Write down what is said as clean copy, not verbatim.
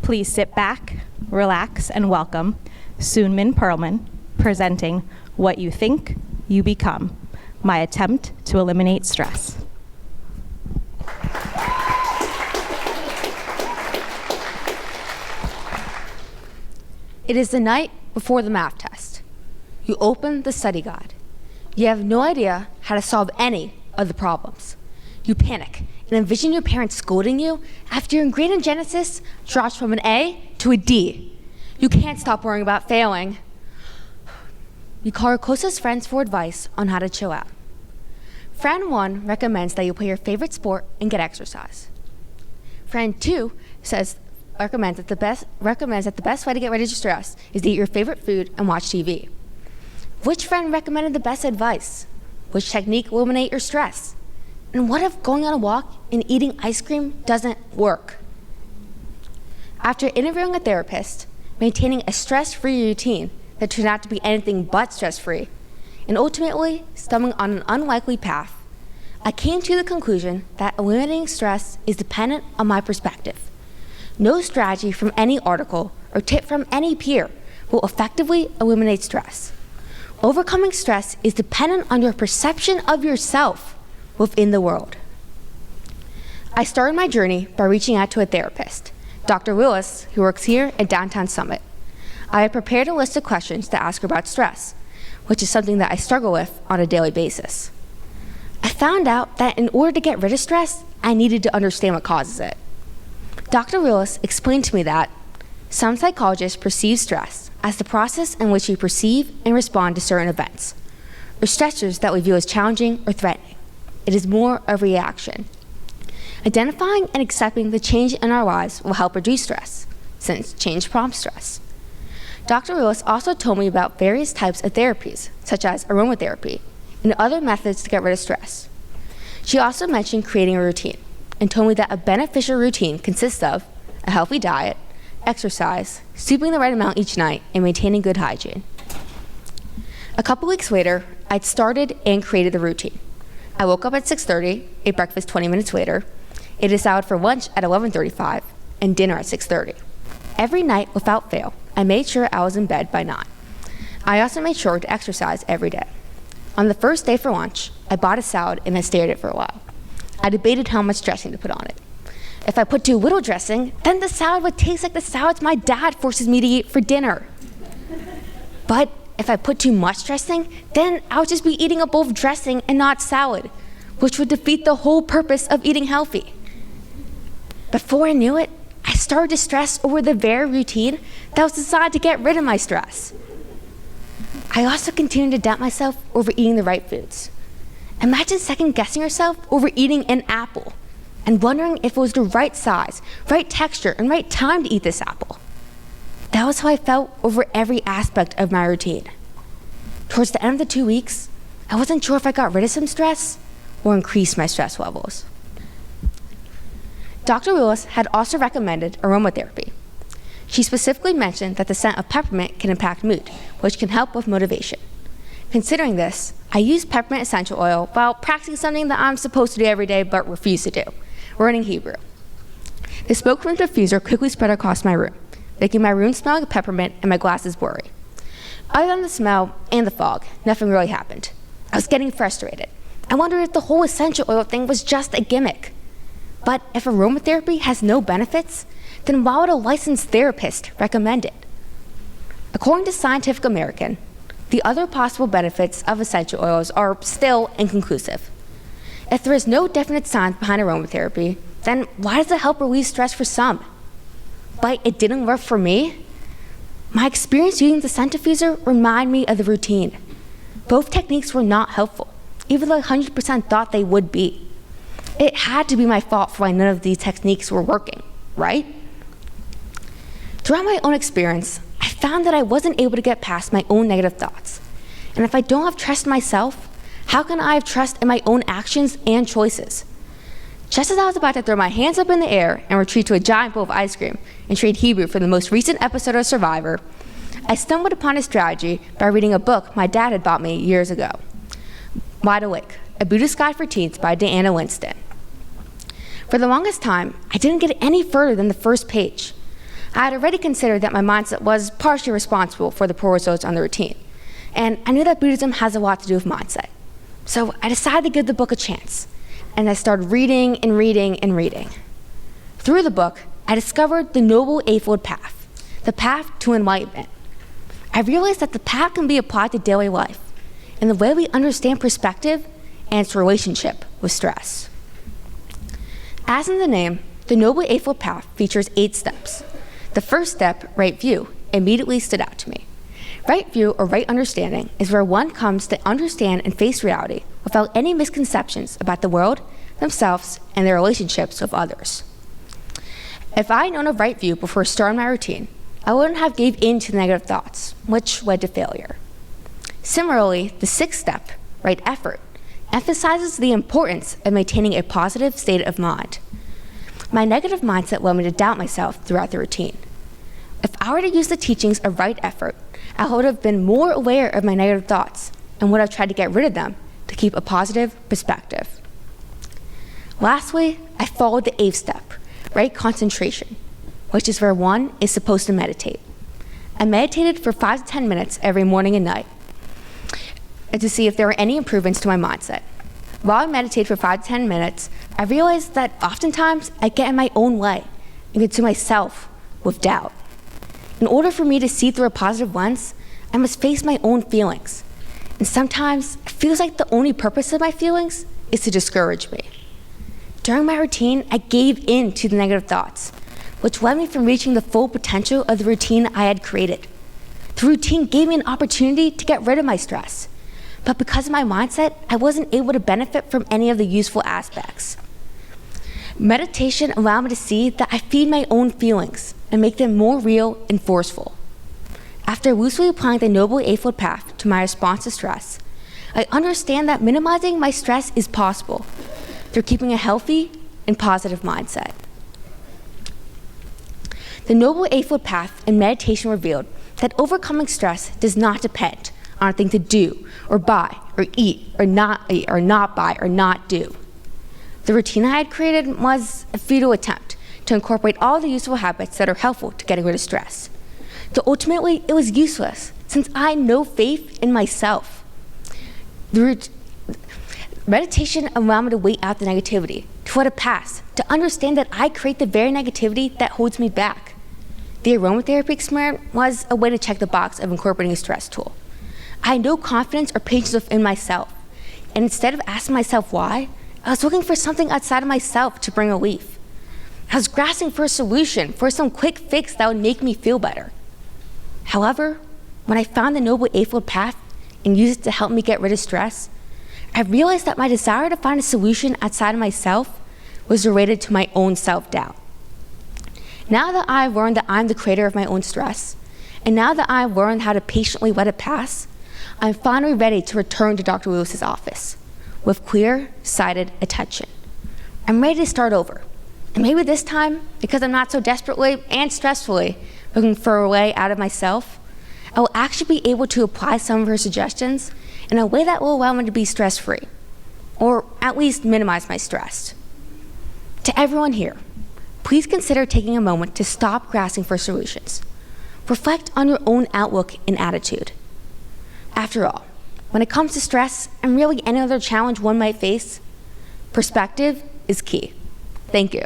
Please sit back, relax, and welcome Soonmin Pearlman, presenting What You Think, You Become, my attempt to eliminate stress. It is the night before the math test. You open the study guide. You have no idea how to solve any of the problems. You panic and envision your parents scolding you after your grade in Genesis drops from an A to a D. You can't stop worrying about failing. You call your closest friends for advice on how to chill out. Friend 1 recommends that you play your favorite sport and get exercise. Friend 2 recommends that the best way to get rid of your stress is to eat your favorite food and watch TV. Which friend recommended the best advice? Which technique will eliminate your stress? And what if going on a walk and eating ice cream doesn't work? After interviewing a therapist, maintaining a stress-free routine that turned out to be anything but stress-free, and ultimately stumbling on an unlikely path, I came to the conclusion that eliminating stress is dependent on my perspective. No strategy from any article or tip from any peer will effectively eliminate stress. Overcoming stress is dependent on your perception of yourself within the world. I started my journey by reaching out to a therapist, Dr. Willis, who works here in downtown Summit. I had prepared a list of questions to ask her about stress, which is something that I struggle with on a daily basis. I found out that in order to get rid of stress, I needed to understand what causes it. Dr. Willis explained to me that some psychologists perceive stress as the process in which we perceive and respond to certain events, or stressors that we view as challenging or threatening. It is more a reaction. Identifying and accepting the change in our lives will help reduce stress, since change prompts stress. Dr. Willis also told me about various types of therapies, such as aromatherapy, and other methods to get rid of stress. She also mentioned creating a routine, and told me that a beneficial routine consists of a healthy diet, exercise, sleeping the right amount each night, and maintaining good hygiene. A couple weeks later, I'd started and created the routine. I woke up at 6:30, ate breakfast 20 minutes later, ate a salad for lunch at 11:35, and dinner at 6:30. Every night, without fail, I made sure I was in bed by 9. I also made sure to exercise every day. On the first day for lunch, I bought a salad and I stared at it for a while. I debated how much dressing to put on it. If I put too little dressing, then the salad would taste like the salads my dad forces me to eat for dinner. But if I put too much dressing, then I would just be eating a bowl of dressing and not salad, which would defeat the whole purpose of eating healthy. Before I knew it, I started to stress over the very routine that was designed to get rid of my stress. I also continued to doubt myself over eating the right foods. Imagine second-guessing yourself over eating an apple and wondering if it was the right size, right texture, and right time to eat this apple. That was how I felt over every aspect of my routine. Towards the end of the 2 weeks, I wasn't sure if I got rid of some stress or increased my stress levels. Dr. Willis had also recommended aromatherapy. She specifically mentioned that the scent of peppermint can impact mood, which can help with motivation. Considering this, I used peppermint essential oil while practicing something that I'm supposed to do every day but refuse to do, learning Hebrew. The smoke from the diffuser quickly spread across my room, making my room smell like peppermint and my glasses blurry. Other than the smell and the fog, nothing really happened. I was getting frustrated. I wondered if the whole essential oil thing was just a gimmick. But if aromatherapy has no benefits, then why would a licensed therapist recommend it? According to Scientific American, the other possible benefits of essential oils are still inconclusive. If there is no definite science behind aromatherapy, then why does it help relieve stress for some? But it didn't work for me? My experience using the scent diffuser reminded me of the routine. Both techniques were not helpful, even though I 100% thought they would be. It had to be my fault for why none of these techniques were working, right? Throughout my own experience, I found that I wasn't able to get past my own negative thoughts. And if I don't have trust in myself, how can I have trust in my own actions and choices? Just as I was about to throw my hands up in the air and retreat to a giant bowl of ice cream and trade Hebrew for the most recent episode of Survivor, I stumbled upon a strategy by reading a book my dad had bought me years ago. Wide Awake, A Buddhist Guide for Teens by Diana Winston. For the longest time, I didn't get any further than the first page. I had already considered that my mindset was partially responsible for the poor results on the routine, and I knew that Buddhism has a lot to do with mindset. So I decided to give the book a chance, and I started reading and reading and reading. Through the book, I discovered the Noble Eightfold Path, the path to enlightenment. I realized that the path can be applied to daily life, and the way we understand perspective and its relationship with stress. As in the name, the Noble Eightfold Path features 8 steps. The first step, right view, immediately stood out to me. Right view, or right understanding, is where one comes to understand and face reality without any misconceptions about the world, themselves, and their relationships with others. If I had known of right view before starting my routine, I wouldn't have gave in to the negative thoughts, which led to failure. Similarly, the 6th step, right effort, emphasizes the importance of maintaining a positive state of mind. My negative mindset led me to doubt myself throughout the routine. If I were to use the teachings of right effort, I would have been more aware of my negative thoughts and would have tried to get rid of them to keep a positive perspective. Lastly, I followed the 8th step, right concentration, which is where one is supposed to meditate. I meditated for 5 to 10 minutes every morning and night and to see if there were any improvements to my mindset. While I meditated for 5 to 10 minutes, I realized that oftentimes I get in my own way and get to myself with doubt. In order for me to see through a positive lens, I must face my own feelings. And sometimes it feels like the only purpose of my feelings is to discourage me. During my routine, I gave in to the negative thoughts, which led me from reaching the full potential of the routine I had created. The routine gave me an opportunity to get rid of my stress. But because of my mindset, I wasn't able to benefit from any of the useful aspects. Meditation allowed me to see that I feed my own feelings and make them more real and forceful. After loosely applying the Noble Eightfold Path to my response to stress, I understand that minimizing my stress is possible through keeping a healthy and positive mindset. The Noble Eightfold Path and meditation revealed that overcoming stress does not depend on a thing to do, or buy, or eat, or not buy, or not do. The routine I had created was a futile attempt to incorporate all the useful habits that are helpful to getting rid of stress. So ultimately, it was useless, since I had no faith in myself. Meditation allowed me to wait out the negativity, to let it pass, to understand that I create the very negativity that holds me back. The aromatherapy experiment was a way to check the box of incorporating a stress tool. I had no confidence or patience within myself, and instead of asking myself why, I was looking for something outside of myself to bring relief. I was grasping for a solution, for some quick fix that would make me feel better. However, when I found the Noble Eightfold Path and used it to help me get rid of stress, I realized that my desire to find a solution outside of myself was related to my own self-doubt. Now that I've learned that I'm the creator of my own stress, and now that I've learned how to patiently let it pass, I'm finally ready to return to Dr. Lewis's office with clear-sighted attention. I'm ready to start over. And maybe this time, because I'm not so desperately and stressfully looking for a way out of myself, I will actually be able to apply some of her suggestions in a way that will allow me to be stress-free, or at least minimize my stress. To everyone here, please consider taking a moment to stop grasping for solutions. Reflect on your own outlook and attitude. After all, when it comes to stress and really any other challenge one might face, perspective is key. Thank you.